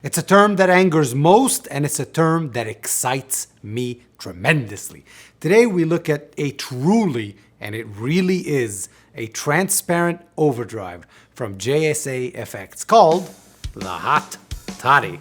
It's a term that angers most, and it's a term that excites me tremendously. Today we look at a truly, and it really is, a transparent overdrive from JSA Effects called the Hot Toddy.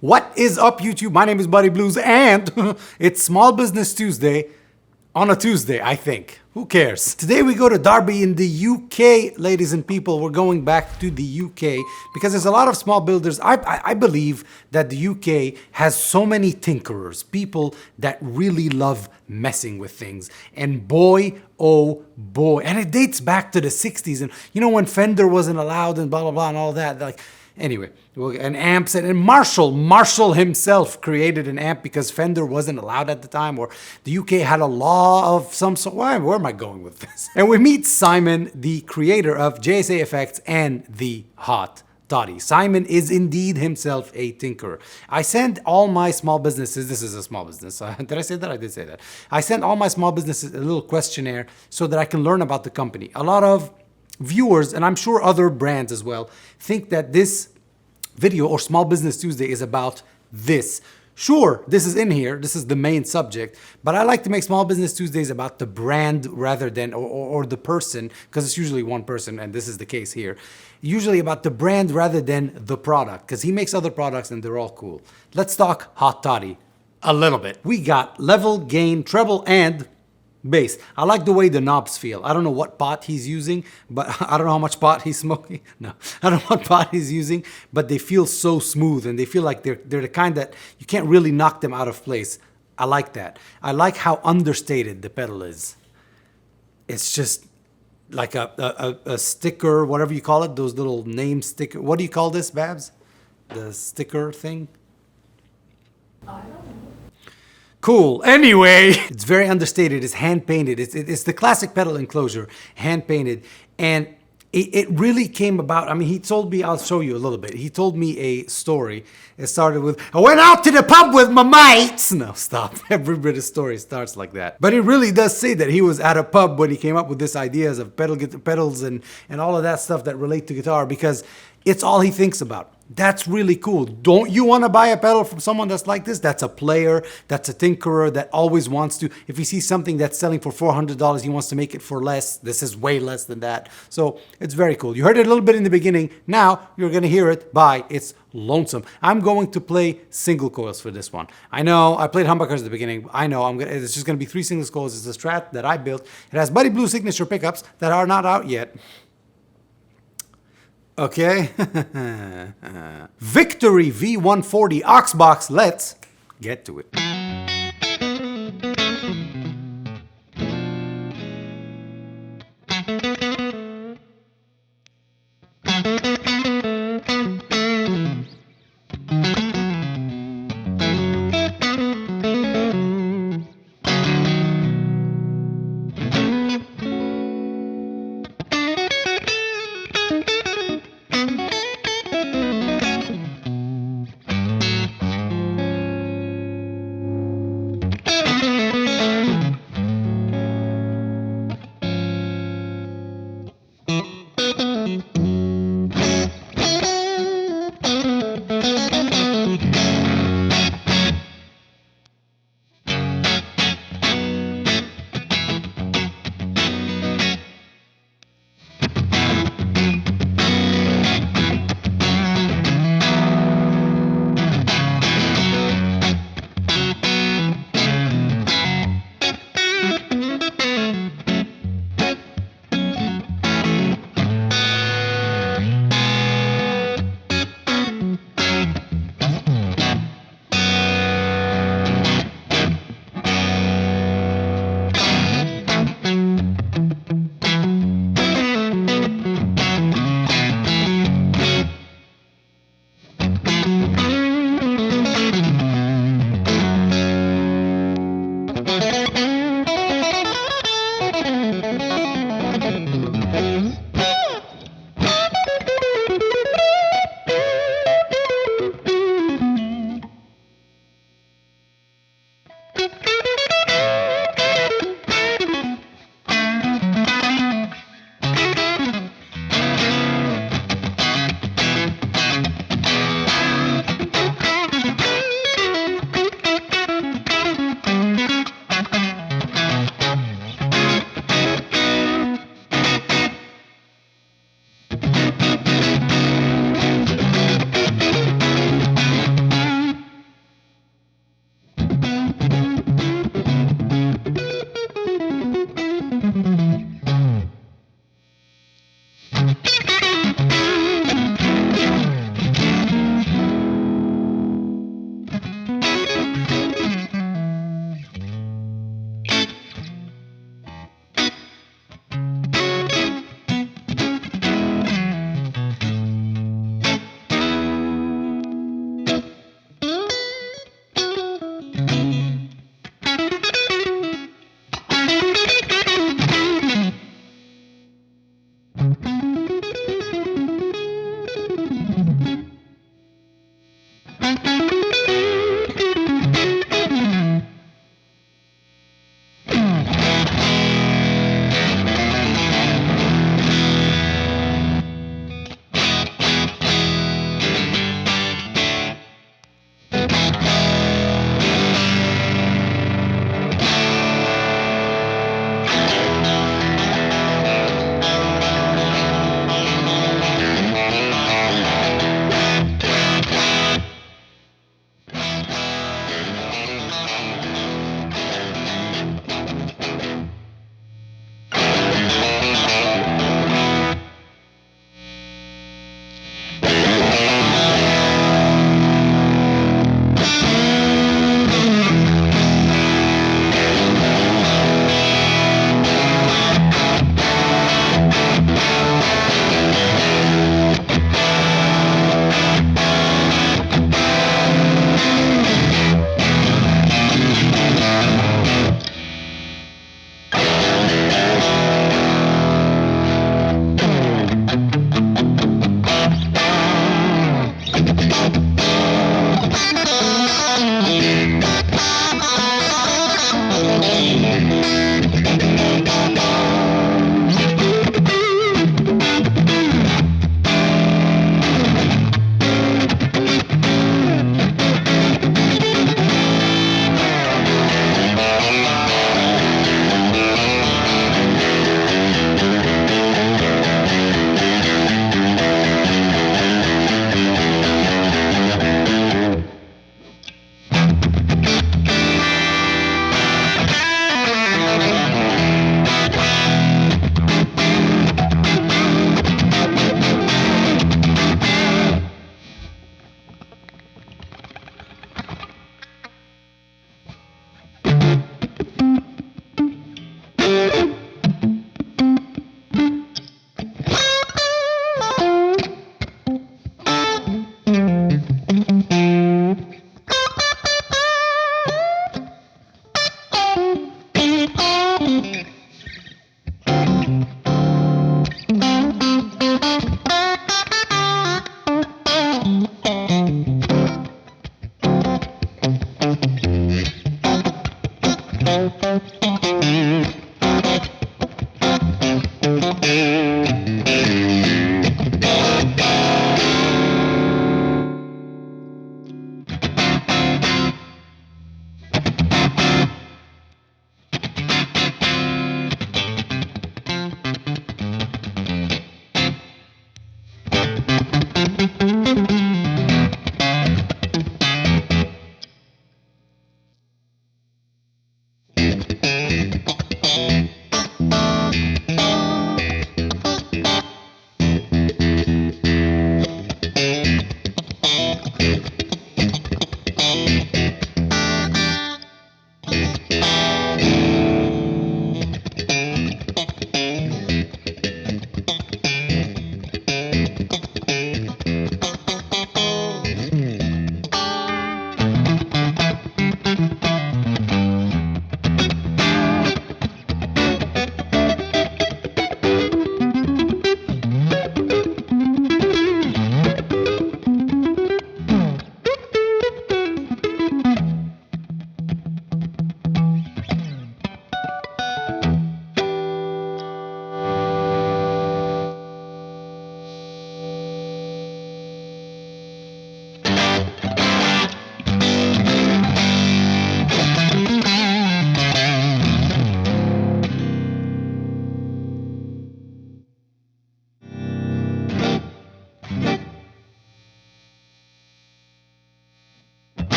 What is up, YouTube? My name is Buddy Blues, and it's Small Business Tuesday on a Tuesday, I think. Who cares? Today we go to Derby in the UK, ladies and people. We're going back to the UK because there's a lot of small builders. I believe that the UK has so many tinkerers, people that really love messing with things. And boy, oh boy, and it dates back to the 60s. And you know, when Fender wasn't allowed and blah, blah, blah, and all that, like, anyway, and amps, and Marshall himself created an amp because Fender wasn't allowed at the time, or the UK had a law of some sort. Where am I going with this? And we meet Simon, the creator of JSA Effects and the Hot Toddy. Simon is indeed himself a tinkerer. I send all my small businesses, this is a small business, did I say that? I did say that. I send all my small businesses a little questionnaire so that I can learn about the company. A lot of viewers, and I'm sure other brands as well, think that this video or Small Business Tuesday is about this. Sure, this is in here, this is the main subject, but I like to make Small Business Tuesdays about the brand rather than, or the person, because it's usually one person, and this is the case here. Usually about the brand rather than the product, because he makes other products and they're all cool. Let's talk Hot Toddy a little bit. We got level, gain, treble, and bass. I like the way the knobs feel. I don't know what pot he's using, but I don't know how much pot he's smoking. No, I don't know what pot he's using, but they feel so smooth and they feel like they're the kind that you can't really knock them out of place. I like that. I like how understated the pedal is. It's just like a sticker, whatever you call it, those little name sticker. What do you call this, Babs? The sticker thing? I don't know. Cool. Anyway, it's very understated. It's hand painted. It's the classic pedal enclosure, hand painted. And it really came about. I mean, he told me, I'll show you a little bit. He told me a story. It started with, I went out to the pub with my mates. No, stop. Every bit of story starts like that. But it really does say that he was at a pub when he came up with this ideas of pedals and all of that stuff that relate to guitar, because it's all he thinks about. That's really cool. Don't you want to buy a pedal from someone that's like this? That's a player, that's a tinkerer that always wants to. If he sees something that's selling for $400, he wants to make it for less. This is way less than that. So it's very cool. You heard it a little bit in the beginning. Now you're going to hear it by its lonesome. I'm going to play single coils for this one. I know I played humbuckers at the beginning. I know it's just going to be 3 single coils. It's a Strat that I built. It has Buddy Blue signature pickups that are not out yet. Okay. Victory V140 aux box. Let's get to it.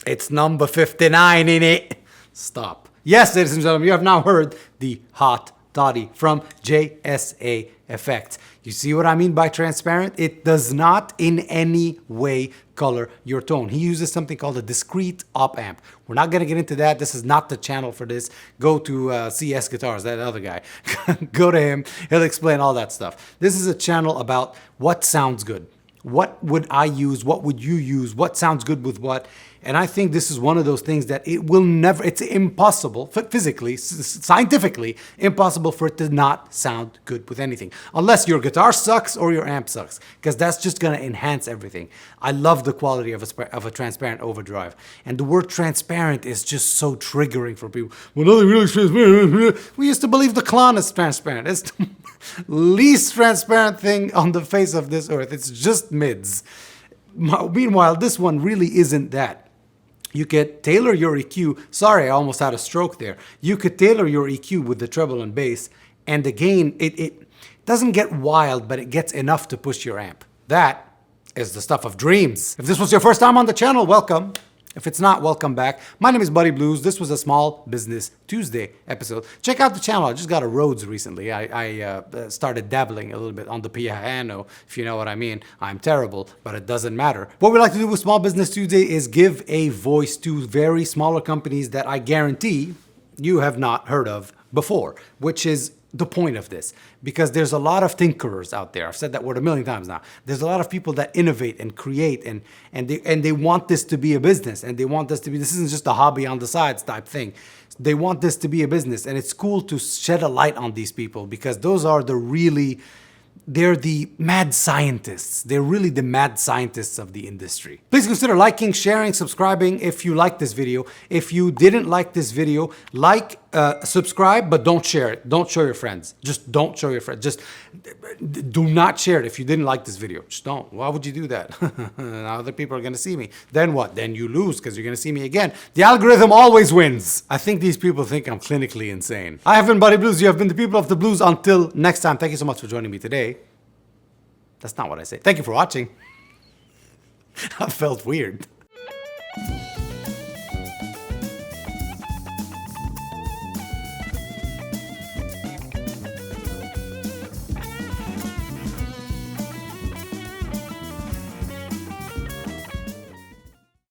It's number 59 in it. Stop. Yes, ladies and gentlemen, you have now heard the Hot Toddy from JSA Effects. You see what I mean by transparent? It does not in any way color your tone. He uses something called a discrete op amp. We're not going to get into that. This is not the channel for this. Go to CS Guitars, that other guy. Go to him. He'll explain all that stuff. This is a channel about what sounds good. What would I use? What would you use? What sounds good with what? And I think this is one of those things that it will never, it's impossible, physically, scientifically, impossible for it to not sound good with anything. Unless your guitar sucks or your amp sucks, because that's just going to enhance everything. I love the quality of a transparent overdrive. And the word transparent is just so triggering for people. Well, nothing really transparent. We used to believe the clown is transparent. It's the least transparent thing on the face of this earth. It's just mids. Meanwhile, this one really isn't that. You could tailor your EQ. Sorry, I almost had a stroke there. You could tailor your EQ with the treble and bass, and the gain, it doesn't get wild, but it gets enough to push your amp. That is the stuff of dreams. If this was your first time on the channel, welcome. If it's not, welcome back. My name is Buddy Blues. This was a Small Business Tuesday episode. Check out the channel. I just got a Rhodes recently. I started dabbling a little bit on the piano, if you know what I mean. I'm terrible, but it doesn't matter. What we like to do with Small Business Tuesday is give a voice to very smaller companies that I guarantee you have not heard of before, which is the point of this, because there's a lot of tinkerers out there. I've said that word a million times now. There's a lot of people that innovate and create, and they want this to be a business, and they want this to be, this isn't just a hobby on the sides type thing. They want this to be a business, and it's cool to shed a light on these people, because those are the really, they're the mad scientists. They're really the mad scientists of the industry. Please consider liking, sharing, subscribing if you like this video. If you didn't like this video, subscribe, but don't share it. Don't show your friends. Just don't show your friends. Just do not share it if you didn't like this video. Just don't. Why would you do that? Now other people are going to see me. Then what? Then you lose because you're going to see me again. The algorithm always wins. I think these people think I'm clinically insane. I have been Buddy Blues. You have been the people of the blues. Until next time, thank you so much for joining me today. That's not what I say. Thank you for watching. I felt weird.